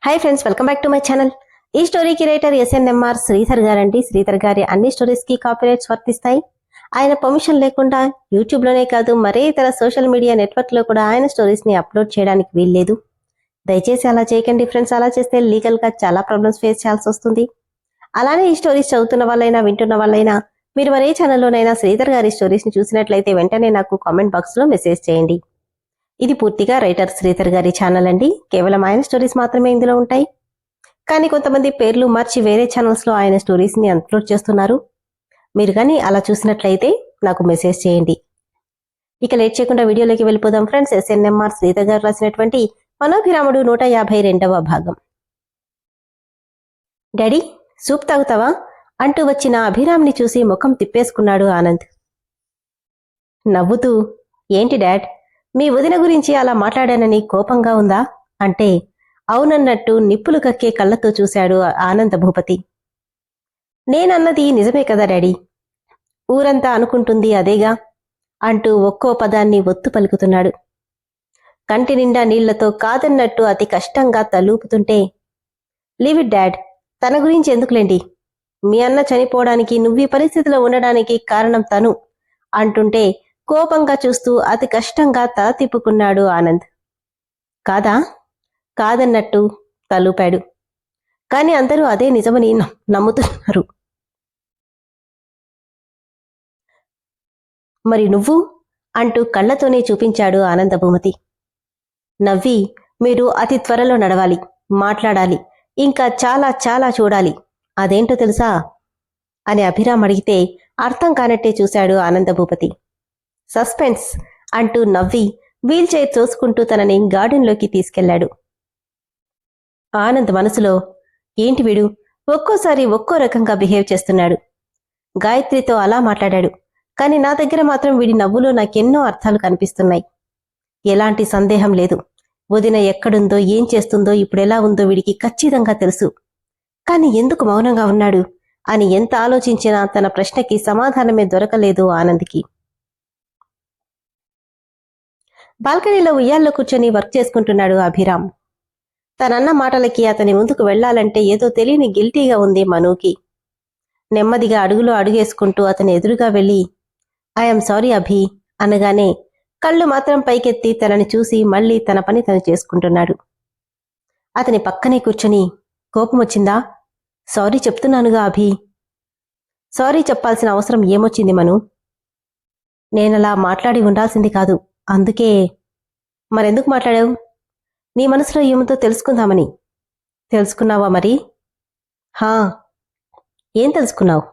Hi friends, welcome back to my channel. ఈ స్టోరీకి writer SNMR Sridhar గారండి. శ్రీధర్ గారి అన్ని స్టోరీస్ కి కాపీరైట్స్ వర్తిస్తాయి. ఆయన పర్మిషన్ లేకుండా యూట్యూబ్ లోనే కాదు మరే ఇతర సోషల్ మీడియా నెట్వర్క్ లో కూడా ఆయన స్టోరీస్ ని అప్లోడ్ చేయడానికి వీల్లేదు. దయచేసి అలా చేయకండి ఫ్రెండ్స్. అలా చేస్తే లీగల్ గా చాలా ప్రాబ్లమ్స్ ఫేస్ చేయాల్సి వస్తుంది. అలానే ఈ స్టోరీస్ చదువుతున్న వాళ్ళైనా వింటున్న వాళ్ళైనా మీరు మరే ఛానల్లోనైనా శ్రీధర్ గారి స్టోరీస్ ని చూసినట్లయితే వెంటనే నాకు కామెంట్ బాక్స్ లో మెసేజ్ చేయండి. ఇది పూర్తిగా రైటర్ శ్రీధర్ గారి ఛానల్ అండి. కేవలం ఆయన స్టోరీస్ మాత్రమే ఇందులో ఉంటాయి. కానీ కొంతమంది పేర్లు మార్చి వేరే ఛానల్స్ లో ఆయన స్టోరీస్ ని అప్లోడ్ చేస్తున్నారు. మీరు కానీ అలా చూసినట్లయితే నాకు మెసేజ్ చేయండి. ఇక లేట్ చేయకుండా వీడియోలోకి వెళ్ళిపోదాం ఫ్రెండ్స్. ఎస్ఎన్ఎంఆర్ శ్రీధర్ గారు రాసినటువంటి మనోభిరాముడు 152వ భాగం. డాడీ, సూప్ తాగుతావా అంటూ వచ్చిన అభిరామ్ని చూసి ముఖం తిప్పేసుకున్నాడు ఆనంద్. నవ్వుతూ, ఏంటి డాడ్, మీ వదిన గురించి అలా మాట్లాడానని కోపంగా ఉందా అంటే అవునన్నట్టు నిప్పులు కక్కే కళ్ళతో చూశాడు ఆనంద భూపతి. నేనన్నది నిజమే కదా డాడీ, ఊరంతా అనుకుంటుంది అదేగా అంటూ ఒక్కో పదాన్ని ఒత్తు పలుకుతున్నాడు. కంటి నిండా నీళ్లతో కాదన్నట్టు అతి కష్టంగా తలూపుతుంటే, లీవ్ ఇట్ డాడ్, తన గురించి ఎందుకులేండి, మీ అన్న చనిపోవడానికి నువ్వీ పరిస్థితిలో ఉండడానికి కారణం తను అంటుంటే కోపంగా చూస్తూ అతి కష్టంగా తల తిప్పుకున్నాడు ఆనంద్. కాదా, కాదన్నట్టు తలూపాడు. కాని అందరూ అదే నిజమని నమ్ముతున్నారు. మరి నువ్వు అంటూ కళ్లతోనే చూపించాడు ఆనందభూమతి. నవ్వి, మీరు అతి త్వరలో నడవాలి, మాట్లాడాలి, ఇంకా చాలా చాలా చూడాలి. అదేంటో తెలుసా అని అభిరామ్ అడిగితే అర్థం కానట్టే చూశాడు ఆనందభూపతి. సస్పెన్స్ అంటూ నవ్వి వీల్ చైర్ తోసుకుంటూ తనని గార్డెన్లోకి తీసుకెళ్లాడు. ఆనంద్ మనసులో, ఏంటి వీడు ఒక్కోసారి ఒక్కో రకంగా బిహేవ్ చేస్తున్నాడు. గాయత్రితో అలా మాట్లాడాడు, కాని నా దగ్గర మాత్రం వీడి నవ్వులో నాకెన్నో అర్థాలు కనిపిస్తున్నాయి. ఎలాంటి సందేహం లేదు, వదిన ఎక్కడుందో ఏం చేస్తుందో ఇప్పుడెలా ఉందో వీడికి ఖచ్చితంగా తెలుసు. కాని ఎందుకు మౌనంగా ఉన్నాడు అని ఎంత ఆలోచించినా తన ప్రశ్నకి సమాధానమే దొరకలేదు ఆనంద్కి. బాల్కనీలో ఉయ్యాల్లో కూర్చొని వర్క్ చేసుకుంటున్నాడు అభిరామ్. తనన్న మాటలకి అతని ముందుకు వెళ్లాలంటే ఏదో తెలియని గిల్టీగా ఉంది మనూకి. నెమ్మదిగా అడుగులో అడుగేసుకుంటూ అతని ఎదురుగా వెళ్ళి, ఐఎమ్ సారీ అభి అనగానే కళ్ళు మాత్రం పైకెత్తి తనని చూసి మళ్లీ తన పని తను చేసుకుంటున్నాడు. అతని పక్కనే కూర్చొని, కోపం వచ్చిందా? సారీ చెప్తున్నానుగా అభి. సారీ చెప్పాల్సిన అవసరం ఏమొచ్చింది మను? నేనలా మాట్లాడి ఉండాల్సింది కాదు, అందుకే. మరెందుకు మాట్లాడావు? నీ మనసులో ఏముందో తెలుసుకుందామని. తెలుసుకున్నావా మరి? హా. ఏం తెలుసుకున్నావు?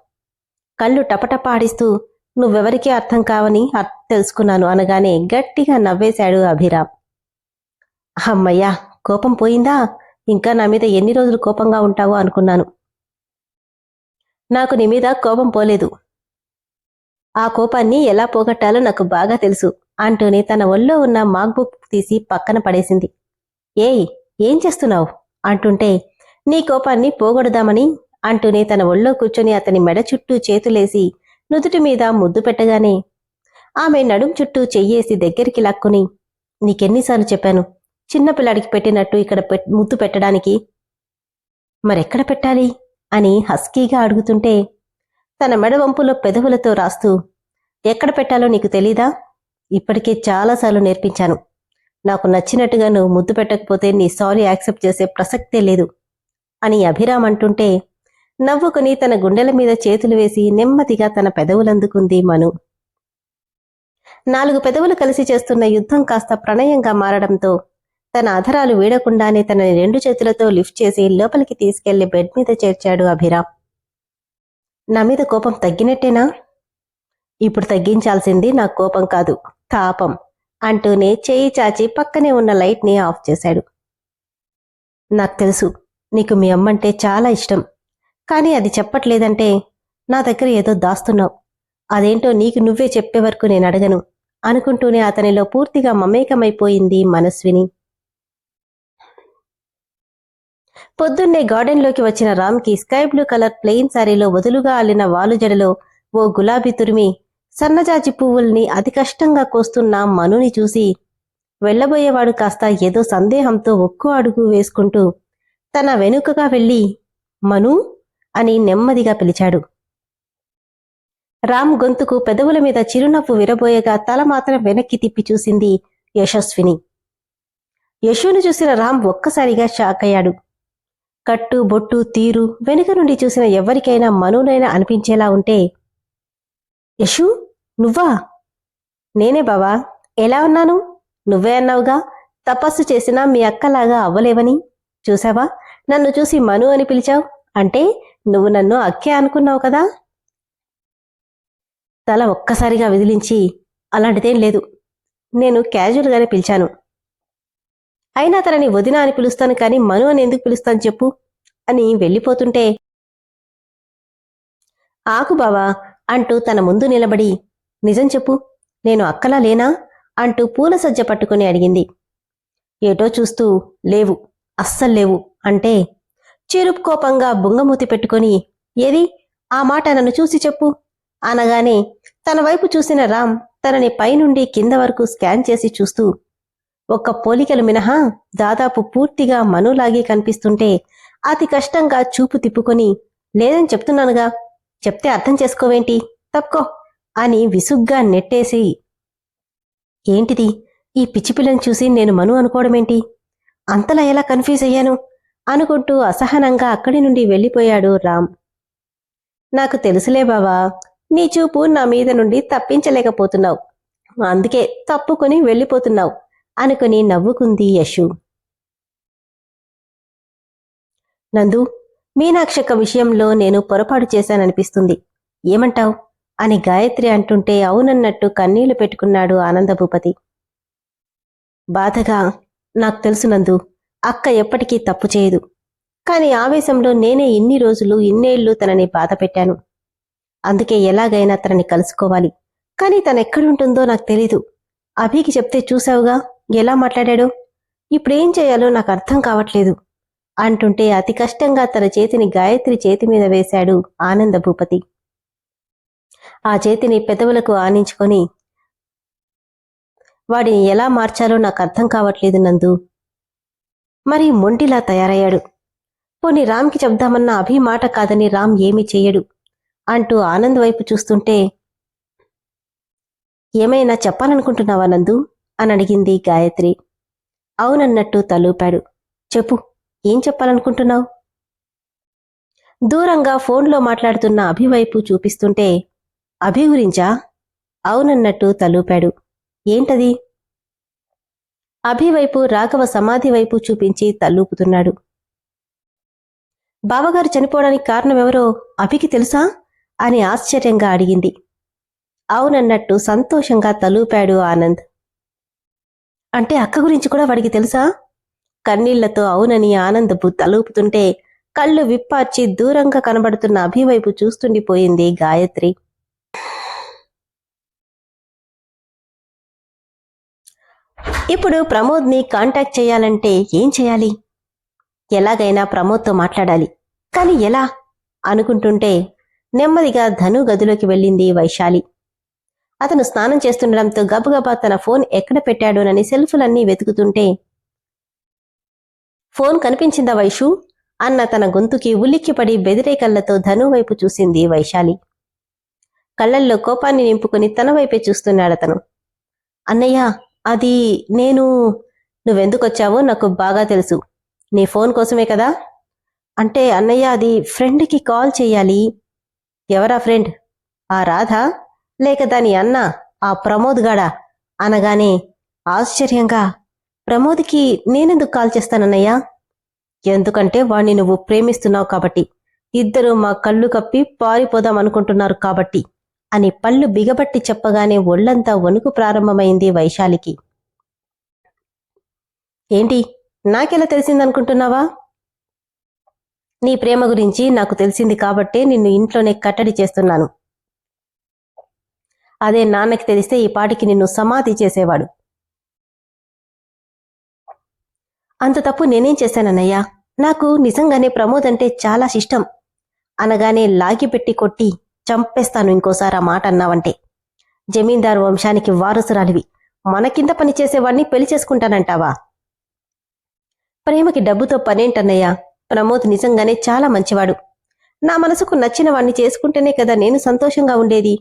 కళ్ళు టపటప ఆడిస్తూ, నువ్వెవరికీ అర్థం కావని తెలుసుకున్నాను అనగానే గట్టిగా నవ్వేశాడు అభిరామ్. అమ్మయ్యా, కోపం పోయిందా? ఇంకా నా మీద ఎన్ని రోజులు కోపంగా ఉంటావో అనుకున్నాను. నాకు నీ మీద కోపం పోలేదు. ఆ కోపాన్ని ఎలా పోగొట్టాలో నాకు బాగా తెలుసు అంటూనే తన ఒళ్ళో ఉన్న మాక్బుక్ తీసి పక్కన పడేసింది. ఏయ్, ఏం చేస్తున్నావు అంటుంటే, నీ కోపాన్ని పోగొడదామని అంటూనే తన ఒళ్ళో కూర్చొని అతని మెడ చుట్టూ చేతులేసి నుదుటి మీద ముద్దు పెట్టగానే ఆమె నడుం చుట్టూ చెయ్యేసి దగ్గరికి లాక్కుని, నీకెన్నిసార్లు చెప్పాను చిన్నపిల్లాడికి పెట్టినట్టు ఇక్కడ ముద్దు పెట్టడానికి? మరెక్కడ పెట్టాలి అని హస్కీగా అడుగుతుంటే తన మెడవంపులో పెదవులతో రాస్తూ, ఎక్కడ పెట్టాలో నీకు తెలీదా? ఇప్పటికే చాలాసార్లు నేర్పించాను. నాకు నచ్చినట్టుగా నువ్వు ముద్దు పెట్టకపోతే నీ సారీ యాక్సెప్ట్ చేసే ప్రసక్తే లేదు అని అభిరామ్ అంటుంటే నవ్వుకుని తన గుండెల మీద చేతులు వేసి నెమ్మదిగా తన పెదవులందుకుంది మను. 4 పెదవులు కలిసి చేస్తున్న యుద్ధం కాస్త ప్రణయంగా మారడంతో తన అధరాలు వీడకుండానే తనని 2 చేతులతో లిఫ్ట్ చేసి లోపలికి తీసుకెళ్లి బెడ్ మీద చేర్చాడు అభిరామ్. నా మీద కోపం తగ్గినట్టేనా? ఇప్పుడు తగ్గించాల్సింది నా కోపం కాదు, తాపం అంటూనే చేయి చాచి పక్కనే ఉన్న లైట్ ని ఆఫ్ చేశాడు. నాకు తెలుసు నీకు మీ అమ్మంటే చాలా ఇష్టం, కానీ అది చెప్పట్లేదంటే నా దగ్గర ఏదో దాస్తున్నావు. అదేంటో నీకు నువ్వే చెప్పే వరకు నేను అడగను అనుకుంటూనే అతనిలో పూర్తిగా మమేకమైపోయింది మనస్విని. పొద్దున్నే గార్డెన్లోకి వచ్చిన రామ్కి స్కై బ్లూ కలర్ ప్లెయిన్ శారీలో వదులుగా అల్లిన వాలుజడలో ఓ గులాబీ తురిమి సన్నజాజి పువ్వుల్ని అతి కష్టంగా కోస్తున్న మనుని చూసి వెళ్లబోయేవాడు కాస్త ఏదో సందేహంతో ఒక్కో అడుగు వేసుకుంటూ తన వెనుకగా వెళ్ళి మను అని నెమ్మదిగా పిలిచాడు. రామ్ గొంతుకు పెదవుల మీద చిరునవ్వు విరబోయగా తల మాత్రం వెనక్కి తిప్పి చూసింది యశస్విని. యశును చూసిన రామ్ ఒక్కసారిగా షాక్ అయ్యాడు. కట్టు బొట్టు తీరు వెనుక నుండి చూసిన ఎవరికైనా మనునైనా అనిపించేలా ఉంటే, యశు నువ్వా? నేనే బావా, ఎలా ఉన్నాను? నువ్వే అన్నావుగా తపస్సు చేసినా మీ అక్కలాగా అవ్వలేవని. చూసావా, నన్ను చూసి మను అని పిలిచావు అంటే నువ్వు నన్ను అక్కే అనుకున్నావు కదా. తల ఒక్కసారిగా విదిలించి, అలాంటిదేం లేదు, నేను క్యాజువల్గానే పిలిచాను. అయినా తనని వదిన అని పిలుస్తాను కానీ మను అని ఎందుకు పిలుస్తాను చెప్పు అని వెళ్ళిపోతుంటే, ఆకు బావా అంటూ తన ముందు నిలబడి, నిజం చెప్పు, నేను అక్కలా లేనా అంటూ పూల సజ్జ పట్టుకుని అడిగింది. ఏటో చూస్తూ లేవు, అస్సల్లేవు అంటే చిరుపు కోపంగా బుంగమూతి పెట్టుకుని, ఏది ఆ మాట నన్ను చూసి చెప్పు అనగానే తన వైపు చూసిన రామ్ తనని పైనుండి కింద వరకు స్కాన్ చేసి చూస్తూ, ఒక్క పోలికలు మినహా దాదాపు పూర్తిగా మనులాగే కనిపిస్తుంటే అతి కష్టంగా చూపు తిప్పుకొని, లేదని చెప్తున్నానుగా, చెప్తే అర్థం చేసుకోవేంటి, తప్పుకో అని విసుగ్గా నెట్టేసి, ఏంటిది ఈ పిచ్చిపిల్లని చూసి నేను మను అనుకోవడమేంటి, అంతలా ఎలా కన్ఫ్యూజ్ అయ్యాను అనుకుంటూ అసహనంగా అక్కడి నుండి వెళ్ళిపోయాడు రామ్. నాకు తెలుసులే బావా, నీ చూపు నా మీద నుండి తప్పించలేకపోతున్నావు, అందుకే తప్పుకొని వెళ్ళిపోతున్నావు అనుకుని నవ్వుకుంది యశు. నందు, మీనాక్షక్క విషయంలో నేను పొరపాటు చేశాననిపిస్తుంది, ఏమంటావ్ అని గాయత్రి అంటుంటే అవునన్నట్టు కన్నీళ్లు పెట్టుకున్నాడు ఆనందభూపతి. బాధగా, నాకు తెలుసు నందు, అక్క ఎప్పటికీ తప్పు చేయదు, కాని ఆవేశంలో నేనే ఇన్ని రోజులు ఇన్నేళ్లు తనని బాధ పెట్టాను. అందుకే ఎలాగైనా తనని కలుసుకోవాలి, కాని తనెక్కడుంటుందో నాకు తెలీదు. అభికి చెప్తే చూశావుగా ఎలా మాట్లాడాడో, ఇప్పుడేం చేయాలో నాకు అర్థం కావట్లేదు అంటుంటే అతి కష్టంగా తన చేతిని గాయత్రి చేతి మీద వేశాడు ఆనందభూపతి. ఆ చేతిని పెదవులకు ఆనించుకొని, వాడిని ఎలా మార్చాలో నాకు అర్థం కావట్లేదు నందు. మరి మొండిలా తయారయ్యాడు. పోనీ రామ్కి చెప్దామన్న అభి మాట కాదని రామ్ ఏమీ చెయ్యడు అంటూ ఆనంద్ వైపు చూస్తుంటే, ఏమైనా చెప్పాలనుకుంటున్నావా నందు అని అడిగింది గాయత్రి. అవునన్నట్టు తలూపాడు. చెప్పు, ఏం చెప్పాలనుకుంటున్నావు? దూరంగా ఫోన్లో మాట్లాడుతున్న అభి వైపు చూపిస్తుంటే, అభి గురించా? అవునన్నట్టు తలూపాడు. ఏంటది? అభి వైపు రాఘవ సమాధి వైపు చూపించి తల్లూపుతున్నాడు. బావగారు చనిపోవడానికి కారణమెవరో అభికి తెలుసా అని ఆశ్చర్యంగా అడిగింది. అవునన్నట్టు సంతోషంగా తలూపాడు ఆనంద్. అంటే అక్క గురించి కూడా వాడికి తెలుసా? కన్నీళ్లతో అవునని ఆనంద్ తలూపుతుంటే కళ్ళు విప్పార్చి దూరంగా కనబడుతున్న అభివైపు చూస్తుండిపోయింది గాయత్రి. ఇప్పుడు ప్రమోద్ని కాంటాక్ట్ చేయాలంటే ఏం చేయాలి? ఎలాగైనా ప్రమోద్తో మాట్లాడాలి, కాని ఎలా అనుకుంటుంటే నెమ్మదిగా ధను గదిలోకి వెళ్ళింది వైశాలి. అతను స్నానం చేస్తుండడంతో గబగబా తన ఫోన్ ఎక్కడ పెట్టాడోనని సెల్ఫులన్నీ వెతుకుతుంటే, ఫోన్ కనిపించిందా వైషు అన్న తన గొంతుకి ఉలిక్కిపడి బెదిరే కళ్లతో ధను వైపు చూసింది వైశాలి. కళ్లల్లో కోపాన్ని నింపుకుని తన వైపే చూస్తున్నాడతను. అన్నయ్య, అది నువ్వెందుకొచ్చావో నాకు బాగా తెలుసు, నీ ఫోన్ కోసమే కదా. అంటే అన్నయ్య, అది ఫ్రెండ్కి కాల్ చెయ్యాలి. ఎవరా ఫ్రెండ్? ఆ రాధా లేక దాని అన్న ఆ ప్రమోద్ గాడా అనగానే ఆశ్చర్యంగా, ప్రమోద్కి నేనెందుకు కాల్ చేస్తానన్నయ్యా? ఎందుకంటే వాణ్ణి నువ్వు ప్రేమిస్తున్నావు కాబట్టి, ఇద్దరూ మా కళ్ళు కప్పి పారిపోదాం అనుకుంటున్నారు కాబట్టి అని పళ్ళు బిగబట్టి చెప్పగానే ఒళ్లంతా వణుకు ప్రారంభమైంది వైశాలికి. ఏంటి, నాకెలా తెలిసిందనుకుంటున్నావా? నీ ప్రేమ గురించి నాకు తెలిసింది కాబట్టే నిన్ను ఇంట్లోనే కట్టడి చేస్తున్నాను. అదే నాన్నకి తెలిస్తే ఈ పాటికి నిన్ను సమాధి చేసేవాడు. అంత తప్పు నేనేం చేశానన్నయ్యా? నాకు నిజంగానే ప్రమోద్ అంటే చాలా ఇష్టం అనగానే లాగిపెట్టి కొట్టి చంపేస్తాను ఇంకోసారి ఆ మాట అన్నావంటే. జమీందారు వంశానికి వారసురాలివి, మన కింద పనిచేసేవాణ్ణి పెళ్లి చేసుకుంటానంటావా? ప్రేమకి డబ్బుతో పనేంటన్నయ్యా? ప్రమోద్ నిజంగానే చాలా మంచివాడు. నా మనసుకు నచ్చిన వాణ్ణి చేసుకుంటేనే కదా నేను సంతోషంగా ఉండేది.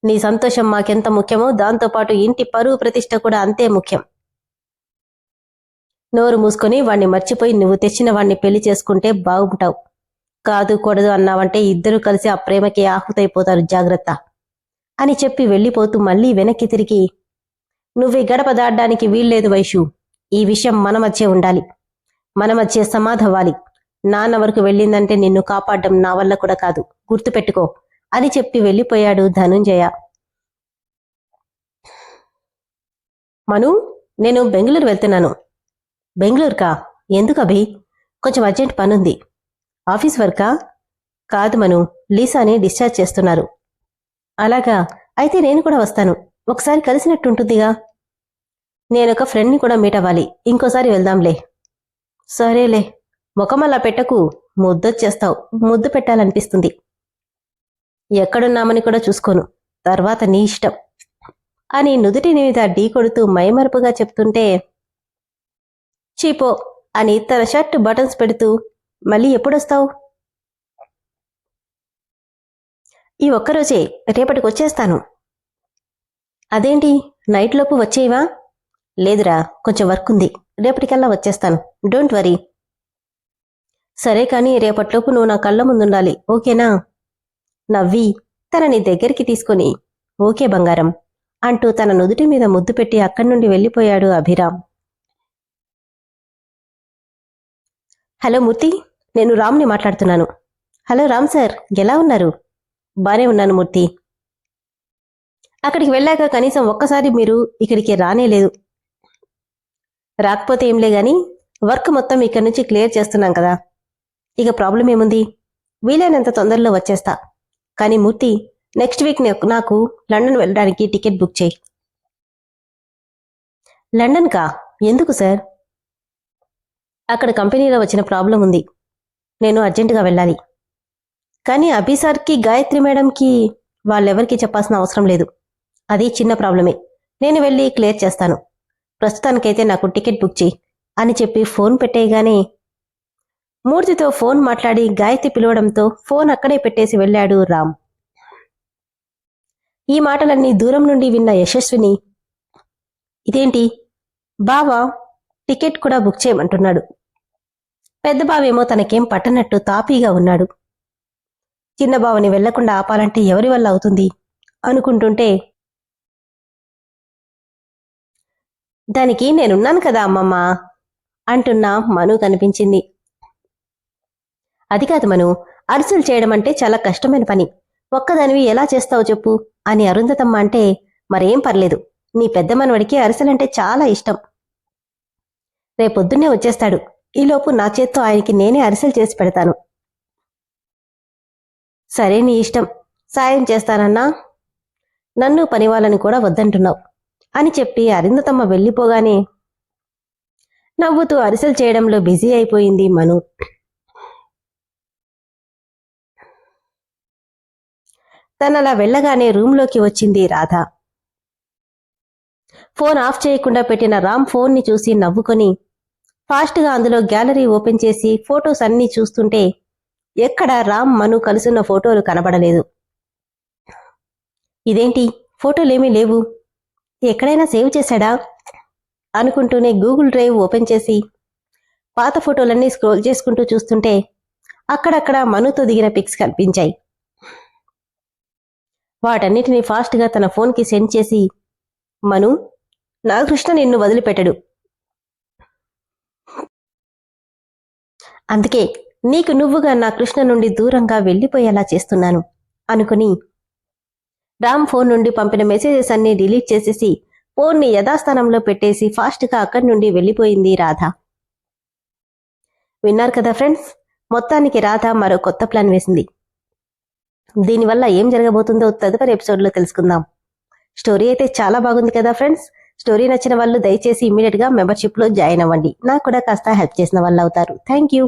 నీ సంతోషం మాకెంత ముఖ్యమో దాంతోపాటు ఇంటి పరువు ప్రతిష్ట కూడా అంతే ముఖ్యం. నోరు మూసుకొని వాణ్ణి మర్చిపోయి నువ్వు తెచ్చిన వాణ్ణి పెళ్లి చేసుకుంటే బాగుంటావు. కాదు కూడదు అన్నావంటే ఇద్దరూ కలిసి ఆ ప్రేమకి ఆహుతైపోతారు, జాగ్రత్త అని చెప్పి వెళ్ళిపోతూ మళ్లీ వెనక్కి తిరిగి, నువ్వే గడప దాటడానికి వీల్లేదు వైషు. ఈ విషయం మన మధ్య ఉండాలి, మన మధ్య సమాధవ్వాలి. నాన్న వరకు వెళ్ళిందంటే నిన్ను కాపాడడం నా వల్ల కూడా కాదు, గుర్తుపెట్టుకో అని చెప్పి వెళ్ళిపోయాడు ధనుంజయ. మను, నేను బెంగళూరు వెళ్తున్నాను. బెంగళూరుకా? ఎందుకు అభి? కొంచెం అర్జెంట్ పనుంది. ఆఫీస్ వర్కా? కాదు మను, లీసాని డిశ్చార్జ్ చేస్తున్నారు. అలాగా, అయితే నేను కూడా వస్తాను. ఒకసారి కలిసినట్టుంటుందిగా. నేనొక ఫ్రెండ్ని కూడా మీట్ అవ్వాలి, ఇంకోసారి వెళ్దాంలే. సరేలే, ముఖమల్లా పెట్టకు, ముద్దొచ్చేస్తావు. ముద్దు పెట్టాలనిపిస్తుంది. ఎక్కడున్నామని కూడా చూసుకోను, తర్వాత నీ ఇష్టం అని నుదుటి మీద ఢీ కొడుతూ మైమరుపుగా చెప్తుంటే, చీపో అని తన షర్ట్ బటన్స్ పెడుతూ, మళ్ళీ ఎప్పుడొస్తావు? ఈ ఒక్కరోజే, రేపటికి వచ్చేస్తాను. అదేంటి, నైట్లోపు వచ్చేవా? లేదురా, కొంచెం వర్క్ ఉంది, రేపటికల్లా వచ్చేస్తాను. Don't worry. సరే కాని రేపట్లోపు నువ్వు నా కళ్ళ ముందుండాలి, ఓకేనా? నవ్వి తనని దగ్గరికి తీసుకుని, ఓకే బంగారం అంటూ తన నుదుటి మీద ముద్దు పెట్టి అక్కడి నుండి వెళ్ళిపోయాడు అభిరామ్. హలో మూర్తి, నేను రామ్ని మాట్లాడుతున్నాను. హలో రామ్ సార్, ఎలా ఉన్నారు? బానే ఉన్నాను మూర్తి. అక్కడికి వెళ్ళాక కనీసం ఒక్కసారి మీరు ఇక్కడికి రానేలేదు. రాకపోతే ఏంలే గాని, వర్క్ మొత్తం ఇక్కడి నుంచి క్లియర్ చేస్తున్నాం కదా, ఇక ప్రాబ్లం ఏముంది? వీలైనంత తొందరలో వచ్చేస్తా. కానీ మూర్తి, నెక్స్ట్ వీక్ నాకు లండన్ వెళ్ళడానికి టికెట్ బుక్ చేయి. లండన్కా? ఎందుకు సార్? అక్కడ కంపెనీలో వచ్చిన ప్రాబ్లం ఉంది, నేను అర్జెంటుగా వెళ్ళాలి. కానీ అభి సార్కి, గాయత్రి మేడంకి వాళ్ళెవరికీ చెప్పాల్సిన అవసరం లేదు. అది చిన్న ప్రాబ్లమే, నేను వెళ్ళి క్లియర్ చేస్తాను. ప్రస్తుతానికైతే నాకు టికెట్ బుక్ చేయి అని చెప్పి ఫోన్ పెట్టేయగానే మూర్తితో ఫోన్ మాట్లాడి గాయత్రి పిలవడంతో ఫోన్ అక్కడే పెట్టేసి వెళ్ళాడు రామ్. ఈ మాటలన్నీ దూరం నుండి విన్న యశస్విని, ఇదేంటి బావా టికెట్ కూడా బుక్ చేయమంటున్నాడు, పెద్ద బావేమో తనకేం పట్టనట్టు తాపీగా ఉన్నాడు, చిన్న బావని వెళ్లకుండా ఆపాలంటే ఎవరి వల్ల అవుతుంది అనుకుంటుంటే, దానికి నేనున్నాను కదా అమ్మమ్మ అంటున్నా మను కనిపించింది. అది కాదు మను, అరిసెలు చేయడం అంటే చాలా కష్టమైన పని, ఒక్కదానివి ఎలా చేస్తావు చెప్పు అని అరుంధతమ్మ అంటే, మరేం పర్లేదు, నీ పెద్ద మనవడికి అరిసెలంటే చాలా ఇష్టం. రేపొద్దున్నే వచ్చేస్తాడు, ఈలోపు నా చేత్తో ఆయనకి నేనే అరిసెలు చేసి పెడతాను. సరే నీ ఇష్టం, సాయం చేస్తానన్నా, నన్ను పనివాళ్ళని కూడా వద్దంటున్నావు అని చెప్పి అరుంధతమ్మ వెళ్ళిపోగానే నవ్వుతూ అరిసెలు చేయడంలో బిజీ అయిపోయింది మను. తనలా వెళ్ళగానే రూంలోకి వచ్చింది రాధ. ఫోన్ ఆఫ్ చేయకుండా పెట్టిన రామ్ ఫోన్ని చూసి నవ్వుకొని ఫాస్ట్గా అందులో గ్యాలరీ ఓపెన్ చేసి ఫొటోస్ అన్నీ చూస్తుంటే ఎక్కడ రామ్ మను కలుసున్న ఫోటోలు కనబడలేదు. ఇదేంటి, ఫోటోలేమీ లేవు, ఎక్కడైనా సేవ్ చేశాడా అనుకుంటూనే గూగుల్ డ్రైవ్ ఓపెన్ చేసి పాత ఫోటోలన్నీ స్క్రోల్ చేసుకుంటూ చూస్తుంటే అక్కడక్కడ మనుతో దిగిన పిక్స్ కనిపించాయి. వాటన్నిటినీ ఫాస్ట్గా తన ఫోన్కి సెండ్ చేసి, మను, నా కృష్ణ నిన్ను వదిలిపెట్టడు, అందుకే నీకు నువ్వుగా నా కృష్ణ నుండి దూరంగా వెళ్ళిపోయేలా చేస్తున్నాను అనుకుని రామ్ ఫోన్ నుండి పంపిన మెసేజెస్ అన్నీ డిలీట్ చేసేసి ఫోన్ని యథాస్థానంలో పెట్టేసి ఫాస్ట్గా అక్కడి నుండి వెళ్ళిపోయింది రాధ. విన్నారు కదా ఫ్రెండ్స్, మొత్తానికి రాధ మరో కొత్త ప్లాన్ వేసింది. దీనివల్ల ఏం జరగబోతుందో తదుపరి ఎపిసోడ్లో తెలుసుకుందాం. స్టోరీ అయితే చాలా బాగుంది కదా ఫ్రెండ్స్. స్టోరీ నచ్చిన వాళ్ళు దయచేసి ఇమీడియట్గా మెంబర్షిప్లో జాయిన్ అవ్వండి, నాకు కూడా కాస్త హెల్ప్ చేసిన వాళ్ళు అవుతారు. Thank you.